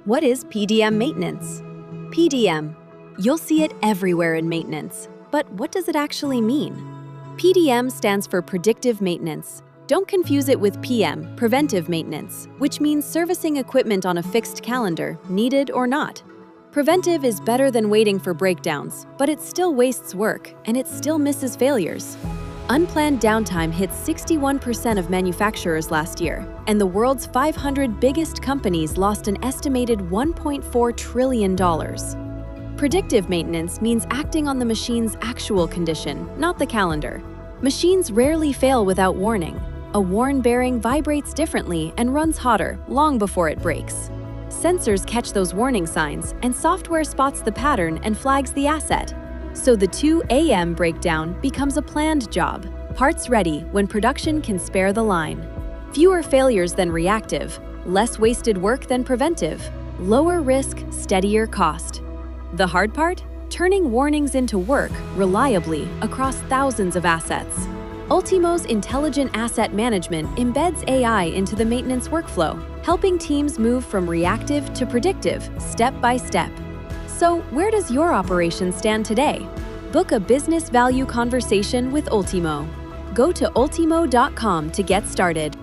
What is PdM maintenance? PdM. You'll see it everywhere in maintenance. But what does it actually mean? PdM stands for Predictive Maintenance. Don't confuse it with PM, preventive maintenance, which means servicing equipment on a fixed calendar, needed or not. Preventive is better than waiting for breakdowns, but it still wastes work, and it still misses failures. Unplanned downtime hit 61% of manufacturers last year, and the world's 500 biggest companies lost an estimated $1.4 trillion. Predictive maintenance means acting on the machine's actual condition, not the calendar. Machines rarely fail without warning. A worn bearing vibrates differently and runs hotter long before it breaks. Sensors catch those warning signs, and software spots the pattern and flags the asset. So the 2 a.m. breakdown becomes a planned job, parts ready when production can spare the line. Fewer failures than reactive, less wasted work than preventive, lower risk, steadier cost. The hard part? Turning warnings into work reliably across thousands of assets. Ultimo's intelligent asset management embeds AI into the maintenance workflow, helping teams move from reactive to predictive step by step. So, where does your operation stand today? Book a business value conversation with Ultimo. Go to ultimo.com to get started.